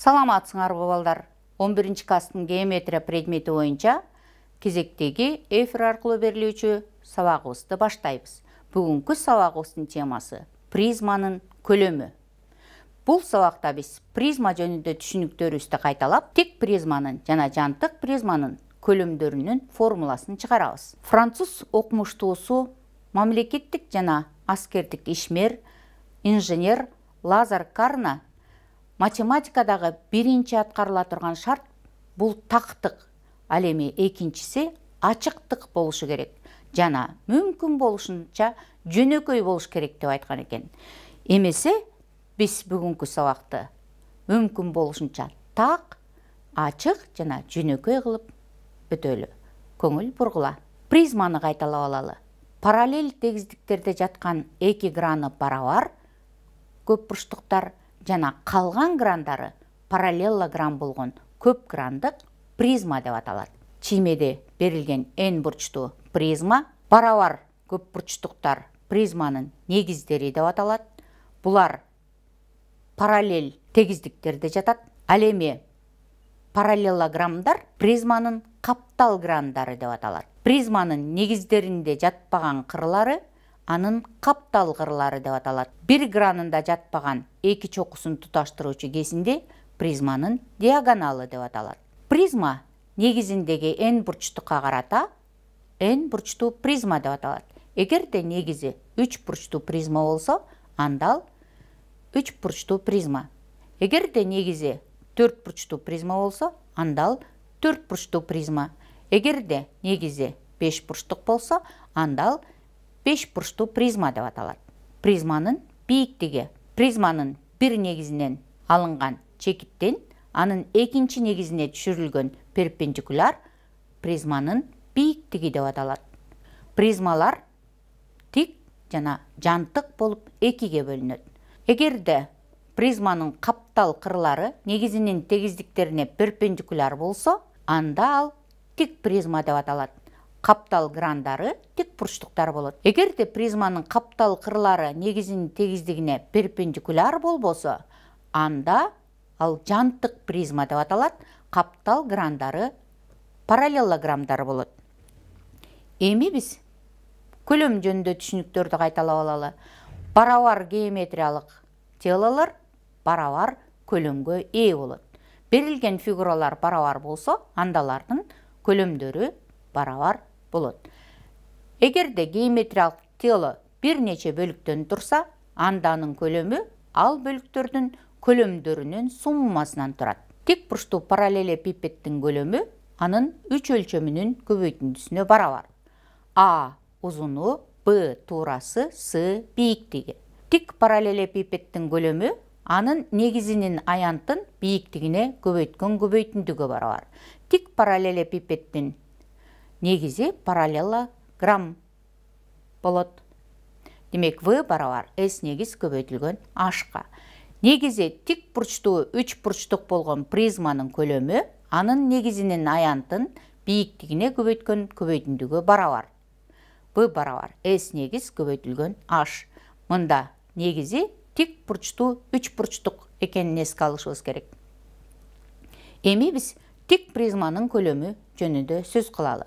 Саламатсыңарбы балдар. 11 класстын геометрия предмети боюнча кезектеги эфир аркылуу берилүүчү сабагыбызды баштайбыз. Бүгүнкү сабагыбыздын темасы призманын көлөмү. Бул сабакта биз призма жөнүндө түшүнүктөрүбүздү кайталап, тик призманын жана жантык призманын көлөмдөрүнүн формуласын чыгарабыз. Француз окумуштуусу, мамлекеттик жана аскердик ишмер, инженер Лазар Карна математикадагы биринчи аткарыла турган шарт бул тактык, ал эми экинчиси ачыктык болушу керек жана мүмкүн болушунча жөнөкөй болуш керек деп айткан экен. Эмесе биз бүгүнкү сабакты мүмкүн болушунча так, ачык жана жөнөкөй кылып өтөлү. Көңүл бургула. Призманы кайталап алалы. Параллель тегиздиктерде жаткан эки граны барабар көп бурчтуктар жана калган грандары параллелограмм болгон көп грандык призма деп аталат. Чиймеде берилген n бурчтуу призма, барабар көп бурчтуктар призманын негиздери деп аталат. Булар параллель тегиздиктерде жатат. Ал эми параллелограммдар призманын каптал грандары деп аталат. Призманын негиздеринде жатпаган кырлары анын каптал кырлары деп аталат. Бир гранында жатпаган эки чокусун туташтыруучу кесинди призманын диагоналы деп аталат. Призма негизиндеги n бурчтукка карата n бурчтуу призма деп аталат. Эгерде негизи 3 бурчтуу призма болсо, анда 3 бурчтуу призма. Эгерде негизи 4 бурчтуу призма болсо, анда 4 бурчтуу призма. Эгерде негизи 5 бурчтук болсо, анда 5 бурчтуу призма деп аталат. Призманын бийиктиги призманын бир негизинен алынган чекиттен анын экинчи негизине түшүрүлгөн перпендикуляр призманын бийиктиги деп аталат. Призмалар тик жана жантык болуп экиге бөлүнөт. Эгерде призманын каптал кырлары негизинин тегиздиктерине перпендикуляр болсо, анда ал тик призма деп аталат. Каптал грандары тик бурчтуктар болот. Эгерде призманын каптал кырлары негизинин тегиздигине перпендикуляр болбосо, анда ал жантык призма деп аталат. Каптал грандары параллелограммдар болот. Эми биз көлөм жөнүндө түшүнүктөрдү кайталап алалы. Барабар геометриялык телолор барабар көлөмгө ээ болот. Берилген фигуралар барабар болсо, андалардын көлөмдөрү барабар болот. Эгерде геометриялык тело бир нече бөлүктөн турса, анда анын көлөмү ал бөлүктөрдүн көлөмдөрүнүн суммасынан турат. Тик бурчтуу параллелепипеддин көлөмү анын 3 өлчөмүнүн көбөйтүндүсүнө барабар. А узуну, Б туурасы, С бийиктиги. Тик параллелепипеддин көлөмү анын негизинин аянтын бийиктигине көбөйткөн көбөйтүндүгү барабар. Тик параллелепипеддин негизи параллелограмм болот. Демек, В барабар S негиз көбөйтүлгөн H-ка. Негизи тик бурчтуу 3 бурчтук болгон призманын көлөмү анын негизинин аянтын бийиктигине көбөйткөн көбөйтүндүгү барабар. В барабар S негиз көбөйтүлгөн H. Мында негизи тик бурчтуу 3 бурчтук экенин эске алышыбыз керек. Эми биз тик призманын көлөмү жөнүндө сөз кылалы.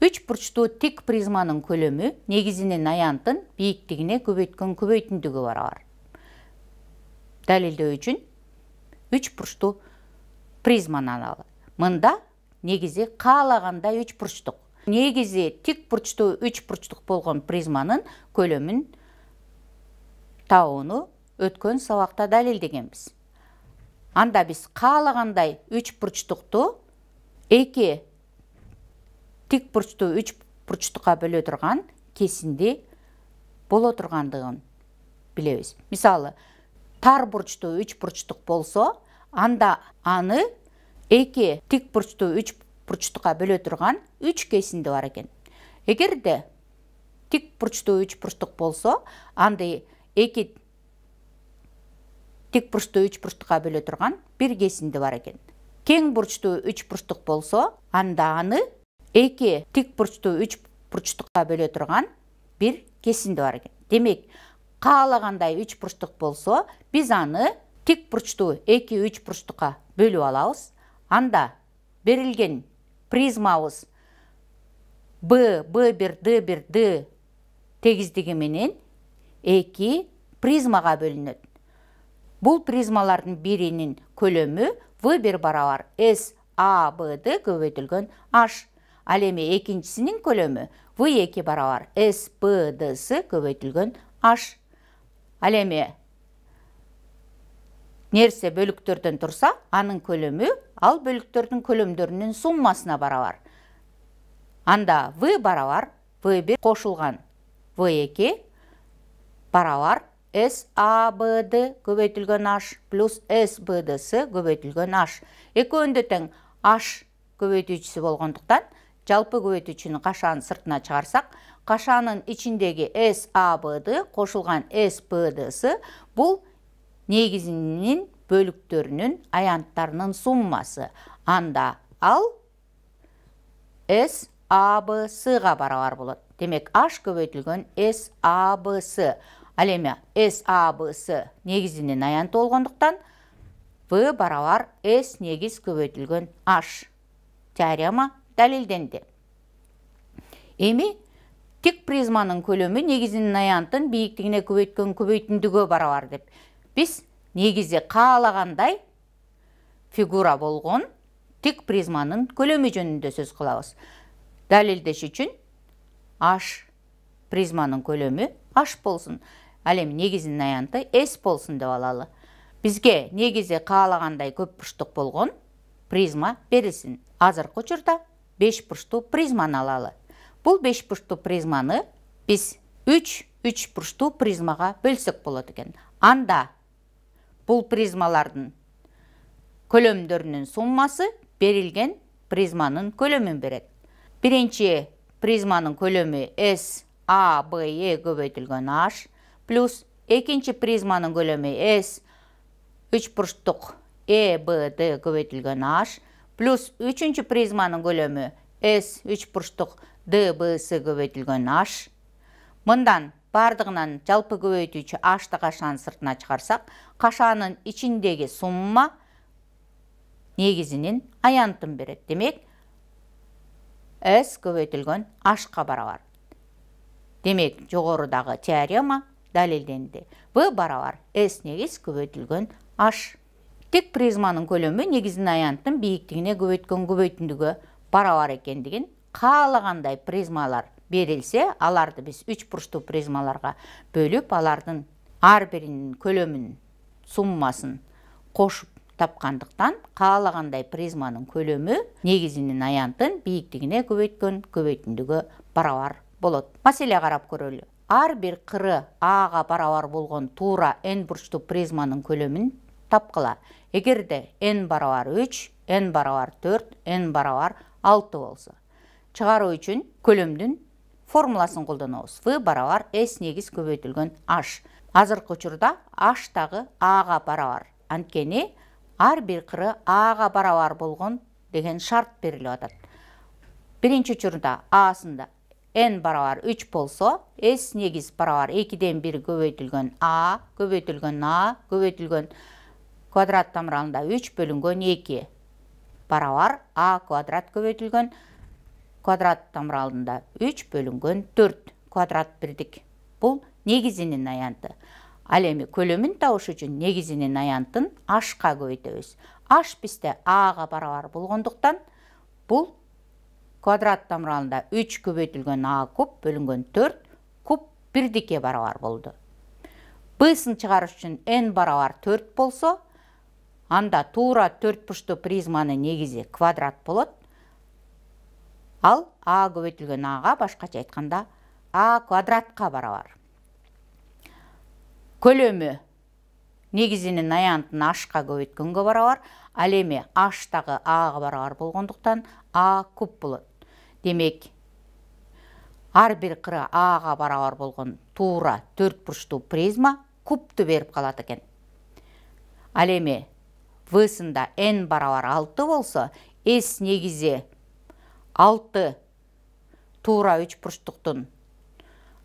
3 бурчтуу тик призманын көлөмү негизинин аянтын бийиктигине көбөйткөн көбөйтүндүгү барабар. Далилдөө үчүн 3 бурчтуу призманы алалы. Мында негизи каалагандай 3 бурчтук. Негизи тик бурчтуу 3 бурчтук болгон призманын көлөмүн табууну өткөн сабакта далилдегенбиз. Анда биз каалагандай 3 бурчтукту 2 тик бурчтуу 3 бурчтукка бөлө турган кесинди боло тургандыгын билебиз. Мисалы, тар бурчтуу 3 бурчтук болсо, анда аны 2 тик бурчтуу 3 бурчтукка бөлө турган 3 кесинди бар экен. Эгерде тик бурчтуу 3 бурчтук болсо, анда 2 тик бурчтуу 3 бурчтукка бөлө турган 1 кесинди бар экен. Кең бурчтуу 3 бурчтук болсо, анда аны 2 тик бурчтуу 3 бурчтукка бөлө турган 1 кесинди бар экен. Демек, каалагандай 3 бурчтук болсо, биз аны тик бурчту 2-3 бурчтукка бөлүп алабыз. Анда берилген призмабыз B1, D1, D тегиздиги менен 2 призмага бөлүнөт. Бул призмалардын биринин көлөмү V1 барабар SABD көбөйтүлгөн H. Ал эми экинчисинин көлөмү V2 барабар SBDS көбөйтүлгөн H. Ал эми нерсе бөлүктөрдөн турса, анын көлөмү ал бөлүктөрдүн көлөмдөрүнүн суммасына барабар. Анда V барабар V1 кошулган V2 барабар SABD көбөйтүлгөн H плюс SBDS көбөйтүлгөн H. Экөөндө тең H көбөйтүүчүсү болгондуктан жалпы көбөйтүүчүнүн кашаанын сыртына чыгарсак, кашаанын ичиндеги SABD кошулган SBDS бул негизинин бөлүктөрүнүн аянттарынын суммасы. Анда ал SABS-га барабар болот. Демек H көбөйтүлгөн SABS. Ал эми SABS негизинин аянты болгондуктан V барабар S негиз көбөйтүлгөн H. Теорема далилденди. Эми тик призманын көлөмү негизинин аянтын бийиктигине көбөйткөн көбөйтүндүгө барабар деп. Биз негизи каалагандай фигура болгон тик призманын көлөмү жөнүндө сөз кылабыз. Далилдеш үчүн H призманын көлөмү H болсун. Ал эми негизинин аянты S болсун деп алалы. Бизге негизи каалагандай көп бурчтук болгон призма берилсин. Азыркы учурда 5 бурчтуу призманы алалы. Бул 5 бурчтуу призманы биз 3 бурчтуу призмага бөлсөк болот экен. Анда бул призмалардын көлөмдөрүнүн суммасы берилген призманын көлөмүн берет. Биринчи призманын көлөмү SABE көбөйтүлгөн H плюс экинчи призманын көлөмү S 3 бурчтук EBD көбөйтүлгөн H плюс үчүнчү призманын көлөмү S 3 бурчтук DBS көбөйтүлгөн H. Мындан бардыгынан жалпы көбөйтүүчү H'ты кашаанын сыртына чыгарсак, кашаанын ичиндеги сумма негизинин аянтын берет. Демек, S көбөйтүлгөн H'ка барабар. Демек, жогорудагы теорема далилденди. V барабар S негиз көбөйтүлгөн H. Тик призманын көлөмү негизинин аянтын бийиктигине көбөйткөн көбөйтүндүгө барабар экендигин, каалагандай призмалар берилсе, аларды биз 3 бурчтуу призмаларга бөлүп, алардын ар биринин көлөмүнүн суммасын кошуп тапкандыктан, каалагандай призманын көлөмү негизинин аянтын бийиктигине көбөйткөн көбөйтүндүгө барабар болот. Маселе карап көрөлү. Ар бир кыры Ага барабар болгон туура n бурчтуу призманын көлөмүн тапкыла. Эгерде n барабар 3, n барабар 4, n барабар 6 болсо, чыгаруу үчүн көлөмдүн формуласын колдонобуз. V барабар S негиз көбөйтүлгөн H. Азыркы учурда H дагы Ага барабар. Анткени ар бир кыры Ага барабар болгон деген шарт берилип атат. Биринчи учурда A'сында n барабар 3 болсо, S негиз барабар 2ден 1 көбөйтүлгөн A көбөйтүлгөн квадрат тамыралында 3 бөлүнгөн 2 барабар A квадрат көбөйтүлгөн квадрат тамыралында 3 бөлүнгөн 4 квадрат бирдик. Бул негизинин аянты. Ал эми көлөмүн табыш үчүн негизинин аянтын H'ка көбөйтөбүз. H бизде Ага барабар болгондуктан, бул квадрат тамыралында 3 көбөйтүлгөн A куб бөлүнгөн 4 куб бирдикке барабар болду. Б'сын чыгарыш үчүн n барабар 4 болсо, анда туура 4 бурчтуу призманын негизи квадрат болот. Ал А көбөйтүлгөн Ага, башкача айтканда, А квадратка барабар. Көлөмү негизинин аянтын H'ка көбөйткөнгө барабар. Ал эми H дагы Ага барабар болгондуктан А куб болот. Демек, ар бир кыры Ага барабар болгон туура 4 бурчтуу призма кубту берип калат экен. Ал эми V'сында n барабар 6 болсо, S негизи 6 туура 3 бурчтуктун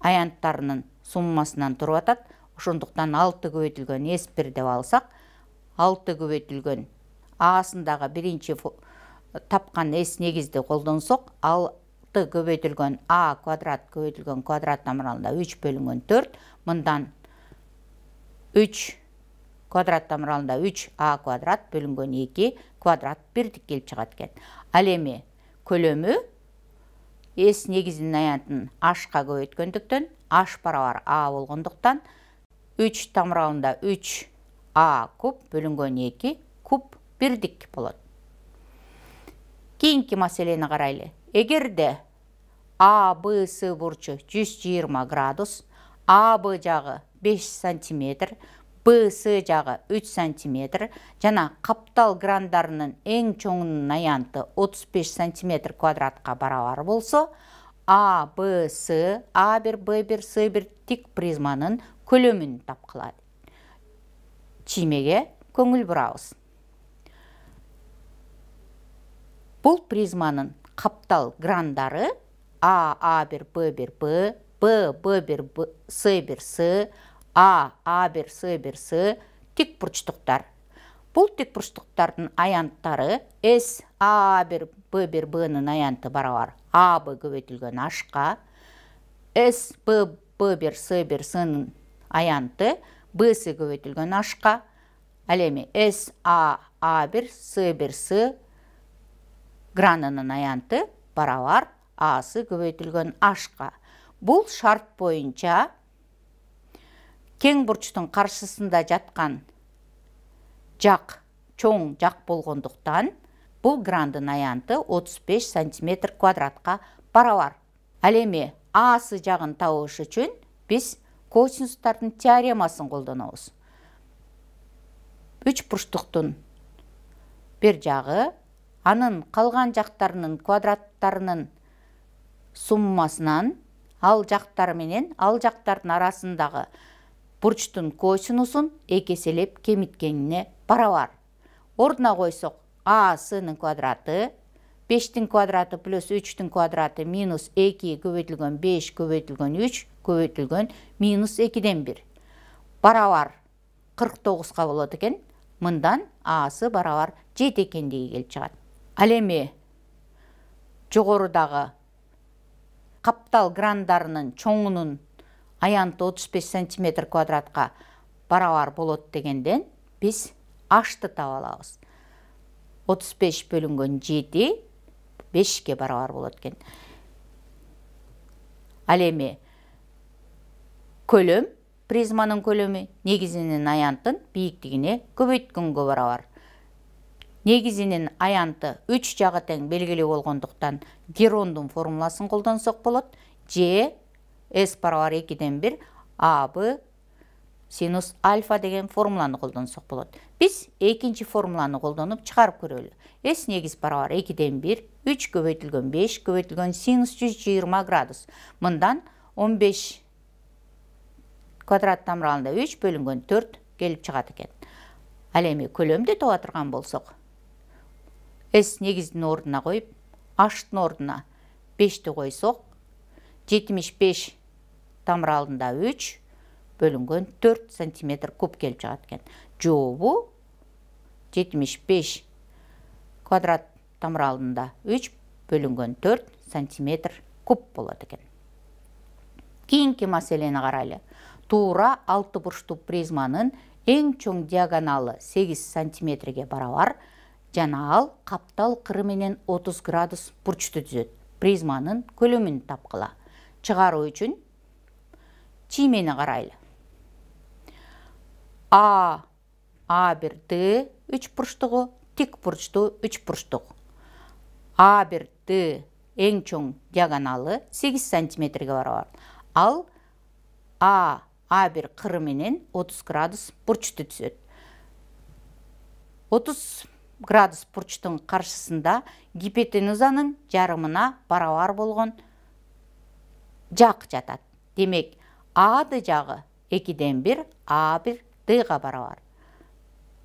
аянттарынын суммасынан туруп атат. Ошондуктан 6 көбөйтүлгөн S1 деп алсак, 6 көбөйтүлгөн A'сындағы бірінші тапқан S негізді қолдансақ, 6 көбөйтүлгөн A квадрат көбөйтүлгөн квадрат тамыралында 3 бөлүнгөн 4, мындан 3 квадрат тамыралында 3A квадрат бөлүнгөн 2 квадрат бирдик келип чыгат экен. Ал эми көлөмү S негизинин аянтын H'ка көбөйткөндүктөн H барабар A болгондуктан 3 тамыралында 3A куб бөлүнгөн 2 куб бирдик болот. Кийинки маселени карайлы. Эгерде А, Б, С бурчу 120 градус, А, Б жагы 5 сантиметр, Б, С жагы 3 сантиметр, жана каптал грандарынын эң чоңунун аянты 35 сантиметр квадратка барабар болсо, А, Б, С, А1, Б1, С1 тик призманын көлөмүн тапкыла. Чиймеге көңүл бурабыз. Бул призманын каптал грандары А, А1, Б1, Б, Б, Б1, С1, С, А, А1, С1, С тик бурчтуктар. Бул тик бурчтуктардын аянттары S, А1, Б1, Бнын аянты барабар АБ көбөйтүлгөн H'ка, S, Б, Б1, С1, S'нын аянты Бс көбөйтүлгөн H'ка, ал эми S, А, А1, С1, С гранынын аянты барабар Асы көбөйтүлгөн H'ка. Бул шарт боюнча кең бурчтун каршысында жаткан жак чоң жак болгондуктан бул грандын аянты 35 сантиметр квадратка барабар. Ал эми Асы жагын табыш үчүн биз косинустардын теоремасын колдонобуз. 3 бурчтуктун бир жагы анын калган жактарынын квадраттарынын суммасынан ал жактар менен ал жактардын арасындагы бурчтун косинусун экеселеп кемиткенине барабар. Ордуна койсок, А, S'нын квадраты 5-тин квадраты плюс 3-тин квадраты минус 2 көбөйтүлгөн 5 көбөйтүлгөн 3 көбөйтүлгөн минус 2ден 1 барабар 49га болот экен. Мындан Асы барабар 7 экендиги келип чыгат. Ал эми жогорудагы каптал грандарынын чоңунун аянты 35 сантиметр квадратка барабар болот дегенден биз H'ты таба алабыз. 35 бөлүнгөн 7 5ке барабар болот экен. Ал эми көлөм, призманын көлөмү негизинин аянтын бийиктигине көбөйткөнгө барабар. Негизинин аянты 3 жагы тең белгилүү болгондуктан Герондун формуласын колдонсок болот. Ж S барабар 2ден 1 АБ синус альфа деген формуланы колдонсок болот. Биз экинчи формуланы колдонуп чыгарып көрөлү. S негиз барабар 2ден 1 3 көбөйтүлгөн 5 көбөйтүлгөн синус 120 градус. Мындан 15 квадрат тамыралында 3 бөлүнгөн 4 келип чыгат экен. Ал эми көлөмдү таба турган болсок, S негиздин ордуна коюп, H'тын ордуна 5ти койсок, 75 тамыралында 3 бөлүнгөн 4 сантиметр куб келип чыгат экен. Жообу 75 квадрат тамыралында 3 бөлүнгөн 4 сантиметр куб болот экен. Кийинки маселени карайлы. Туура 6 бурчтуу призманын эң чоң диагоналы 8 сантиметрге барабар жана ал каптал кыры менен 30 градус бурчту түзөт. Призманын көлөмүн тапкыла. Чыгаруу үчүн чиймени карайлы. А, А1Д 3 бурчтугу, тик бурчтуу 3 бурчтук. А1Д эң чоң диагоналы 8 сантиметрге барабар. Ал А1 кыры менен 30 градус бурчту түзөт. 30 градус бурчтун каршысында гипотенузанын жарымына барабар болгон жак жатат. Демек, A'ды жагы 2ден 1 А1Д'га барабар.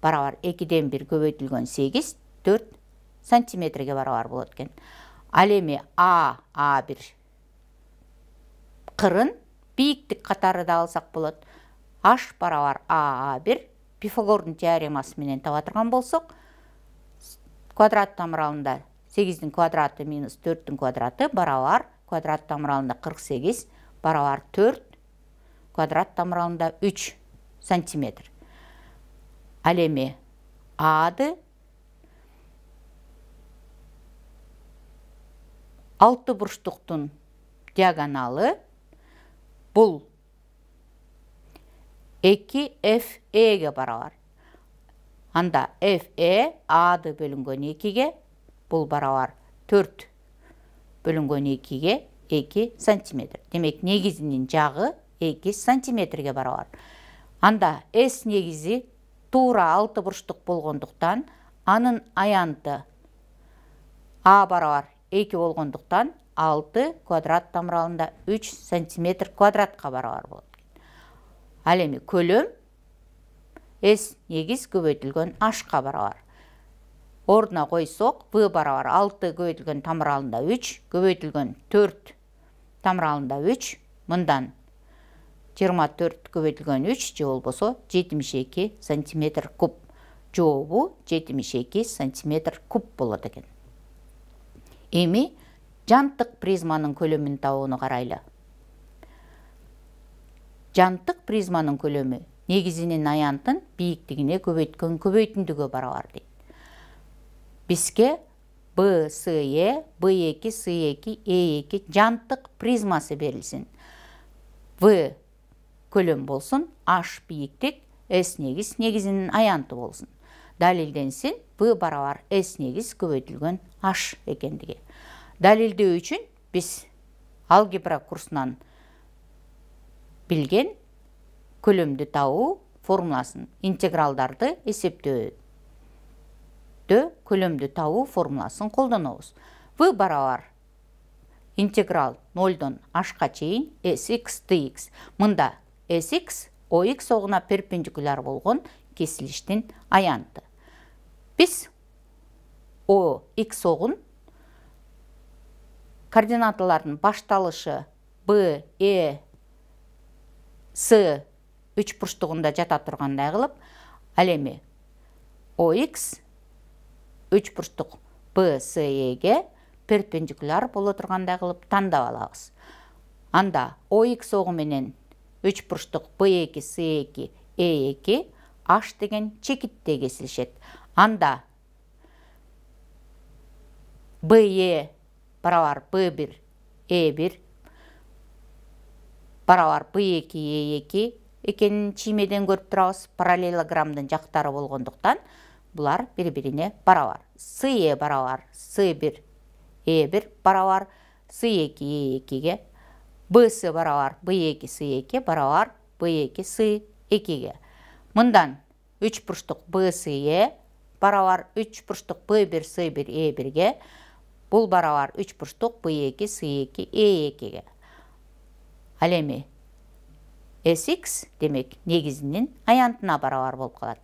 Барабар 2ден 1 көбөйтүлгөн 8 4 сантиметрге барабар болот экен. Ал эми А1 кырын бийиктик катары да алсак болот. H барабар А1 Пифагордун теоремасы менен таба турган болсок, квадрат тамыралында 8-дин квадраты минус 4-тің квадраты барабар квадрат тамыралында 48 барабар 4 квадрат тамыралында 3 сантиметр. Ал эми ады 6 бурчтуктун диагоналы бул 2FE-ге барабар. Анда FE ады бөлүнгөн 2-ге, бул барабар 4 бөлүнгөн 2-ге 2 сантиметр. Демек, негизинин жагы 2 сантиметрге барабар. Анда S негизи туура 6 бурчтук болгондуктан, анын аянты А барабар 2 болгондуктан 6 квадрат тамыралында 3 сантиметр квадратка барабар болот. Ал эми көлөм S негиз көбөйтүлгөн H-ка барабар. Ордуна койсок, V барабар 6 көбөйтүлгөн тамыралында 3, көбөйтүлгөн 4 тамыралында 3, мындан 24 көбөйтүлгөн 3 же болбосо 72 сантиметр куб. Жообу 72 сантиметр куб болот экен. Эми жантык призманын көлөмүн табууну карайлы. Жантык призманын көлөмү негизинин аянтын бийиктигине көбөйткөн көбөйтүндүгө барабар дейт. Бизге BCE, B2, C2, E2 жантык призмасы берилсин. V көлөм болсун, H бийиктик, S негиз негизинин аянты болсун. Далилденсин, V барабар S негиз көбөйтүлгөн H экендиги. Далилдөө үчүн биз алгебра курсунан билген көлөмдү табуу формуласын, интегралдарды эсептөөдө көлөмдү табуу формуласын колдонобуз. V барабар интеграл 0-дон H-ка чейин Sx dx. Мында Sx OX огуна перпендикуляр болгон кесилиштин аянты. Биз OX огун координаталардын башталышы B, E, S үч бурчтугунда жата тургандай кылып, ал эми OX үч бурчтук BCE-ге перпендикуляр боло тургандай кылып тандап алабыз. Анда OX огу менен үч бурчтук B2, C2, E2 H деген чекитте кесилишет. Анда BE барабар B1, E1 барабар B2, E2 экенин чиймеден көрүп турабыз. Параллелограммдын жактары болгондуктан булар бири-бирине барабар. CE барабар C1, E1 барабар C2, E2-ге. BC барабар B2, C2 барабар B2, C2-ге. Мындан 3 бурчтук BCE барабар 3 бурчтук B1, C1, E1-ге. Бул барабар 3 бурчтук B2, C2, E2-ге. Ал эми Sx демек негизинин аянтына барабар болуп калат.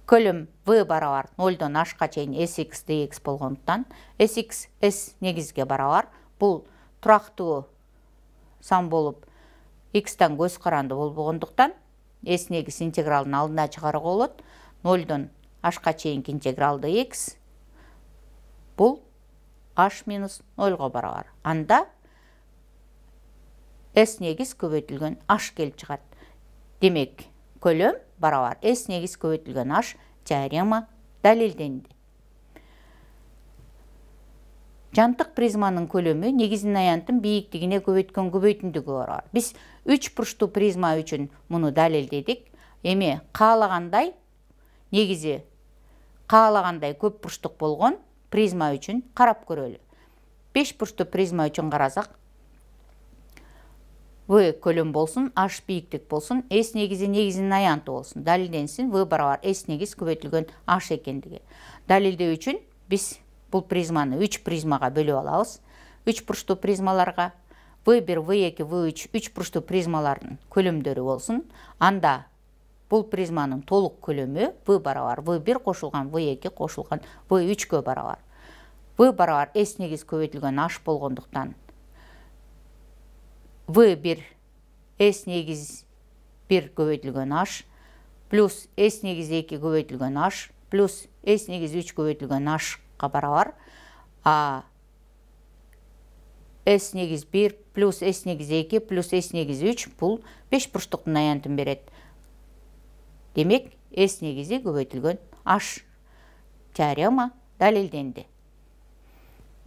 Көлөм V барабар 0-дон H-ка чейин Sx dx болгондуктан Sx S негизге барабар. Бул турактуу сан болуп x-тан көз каранды болбогондуктан S негиз интегралдын алдына чыгарууга болот. 0-дон H-ка чейинки интегралды x бул H минус 0-га барабар. Анда S негиз көбөйтүлгөн H келип чыгат. Демек, көлөм барабар S негиз көбөйтүлгөн H теорема далилденди. Жантык призманын көлөмү негизинин аянтын бийиктигине көбөйткөн көбөйтүндүгү барабар. Биз 3 бурчтуу призма үчүн муну далилдедик. Эми каалагандай негизи каалагандай көп бурчтук болгон призма үчүн карап көрөлү. 5 бурчтуу призма үчүн карасак, V көлөм болсун, H бийиктик болсун, S негизи негизинин аянты болсун. Далилденсин, V барабар S негиз көбөйтүлгөн H экендиги. Далилдөө үчүн биз бул призманы 3 призмага бөлүп алабыз. 3 бурчтуу призмаларга V1, V2, V3 3 бурчтуу призмалардын көлөмдөрү болсун. Анда бул призманын толук көлөмү V барабар V1 кошулган V2 кошулган V3-кө барабар. V барабар S негиз көбөйтүлгөн H болгондуктан V1 S негиз 1 көбейтілген h плюс s негіз 2 көбейтілген h плюс s негіз 3 көбейтілген h-қа барабар. S негіз 1 плюс S негіз 2 плюс S негіз 3 бұл 5 бұрыштықтың аянтын береді. Демек, S негізі көбейтілген H. Теорема дәлелденді.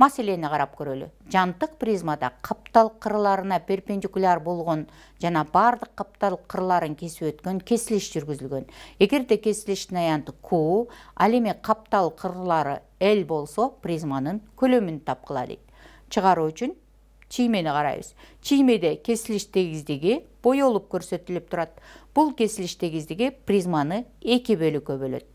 Мәселені қарап көрелі. Жантық призмада қаптал қырларына перпендикуляр болған жана бардық қаптал қырларын кесіп өткен кесіліш жүргізілген. Егерде кесіліштің аянты Q, ал эми қаптал қырлары L болса, призманың көлемін тапқыла дейді. Чыгару үшін чиймени карайбыз. Чиймеде кесилиш тегиздиги боёлуп көрсөтүлүп турат. Бул кесилиш тегиздиги призманы 2 бөлүккө бөлөт.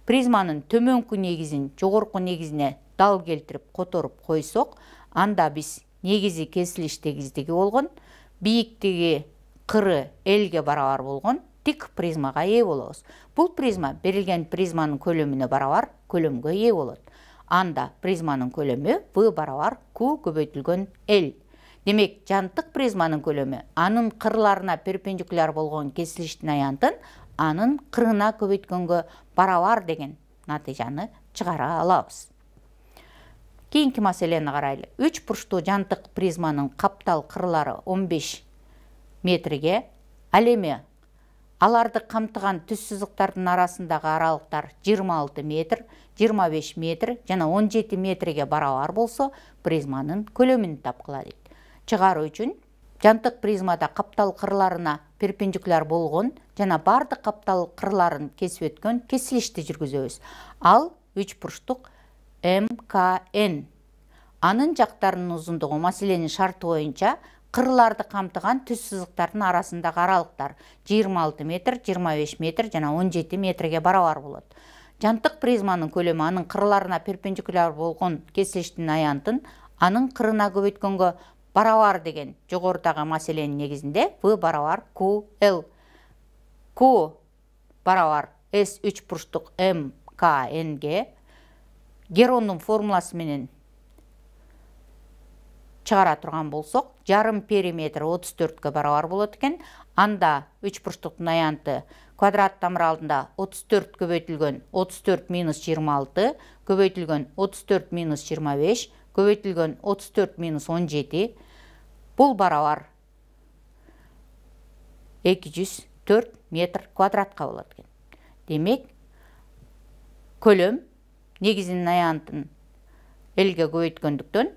Призманын төмөнкү негизин жогорку негизине дал келтирип которуп койсок, анда биз негизи кесилиш тегиздиги болгон, бийиктиги кыры Lге барабар болгон тик призмага ээ болобуз. Бул призма берилген призманын көлөмүнө барабар көлөмгө ээ болот. Анда призманын көлөмү V барабар Q көбөйтүлгөн L. Демек, жантық призманын көлөмү анын кырларына перпендикуляр болгон кесилиштин аянтын анын кырына көбөйткөнгө барабар деген натыйжаны чыгара алабыз. Кийинки маселени карайлы. 3 бурчтуу жантық призманын каптал кырлары 15 метрге, ал эми аларды камтыган түз сызыктардын арасындагы аралыктар 26 метр, 25 метр жана 17 метрге барабар болсо, призманын көлөмүн тапкыла дейт. Чыгаруу үчүн жантык призмада каптал кырларына перпендикуляр болгон жана бардык каптал кырларын кесип өткөн кесилишти жүргүзөбүз. Ал 3 бурчтук МКН. Анын жактарынын узундугу маселенин шарты боюнча кырларды камтыган түз сызыктардын арасындагы аралыктар 26 метр, 25 метр жана 17 метрге барабар болот. Жантык призманын көлөмү анын кырларына перпендикуляр болгон кесилиштин аянтын анын кырына көбөйткөнгө барабар деген жогорудагы маселенин негизинде V барабар QL. Q барабар S 3 бурчтук МКНге Герондун формуласы менен чыгара турган болсок, жарым периметр 34-кө барабар болот экен. Анда 3 бурчтуктун аянты квадрат тамыр алдында 34 көбөйтүлгөн 34 минус 26 көбөйтүлгөн 34 минус 25 көбөйтүлгөн 34 минус 17 бул барабар 204 метр квадратка болот экен. Демек, көлөм негизинин аянтын Lге көбөйткөндүктөн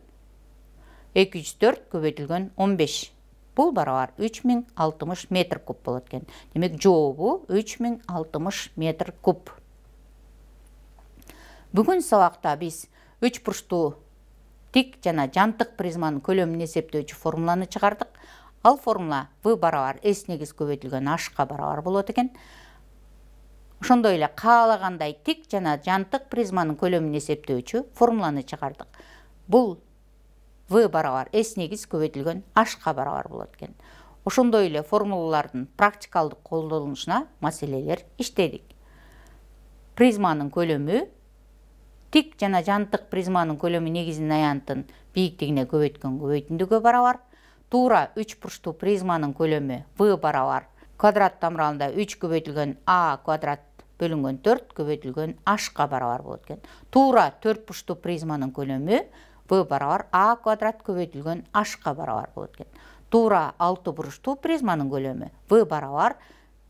204 көбөйтүлгөн 15. Бул барабар 3060 метр куб болот экен. Демек, жообу 3060 метр куб. Бүгүн сабакта биз 3 бурчтуу тик жана жантык призманын көлөмүн эсептөөчү формуланы чыгардык. Ал формула V барабар S негиз көбөйтүлгөн H-ка барабар болот экен. Ошондой эле каалагандай тик жана жантык призманын көлөмүн эсептөөчү формуланы чыгардык. Бул V барабар S негиз көбөйтүлгөн H-ка барабар болот экен. Ошондой эле формулалардын практикалдык колдонулушуна маселелер иштедик. Призманын көлөмү тик жана жантык призманын көлөмү негизинин аянтын бийиктигине көбөйткөн көбөйтүндүгө барабар. Туура 3 бурчтуу призманын көлөмү V барабар квадрат тамыралында 3 көбөйтүлгөн A квадрат бөлүнгөн 4 көбөйтүлгөн H-ка барабар болот экен. Туура 4 бурчтуу призманын көлөмү V барабар A квадрат көбөйтүлгөн H-ка барабар болот экен. Туура 6 бурчтуу призманын көлөмү V барабар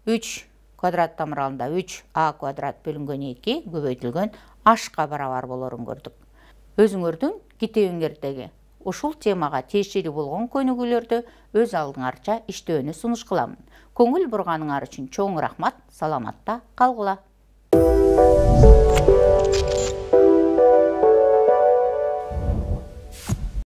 3 квадрат тамыралында 3 A квадрат бөлүнгөн 2 көбөйтүлгөн H-ка барабар болорун көрдүк. Өзүңөрдүн китебиңердеги ушул темага тиешелүү болгон көнүгүүлөрдү өз алдыңарча иштөөнү сунуш кыламын. Көңүл бурганыңар үчүн чоң рахмат, саламатта калгыла.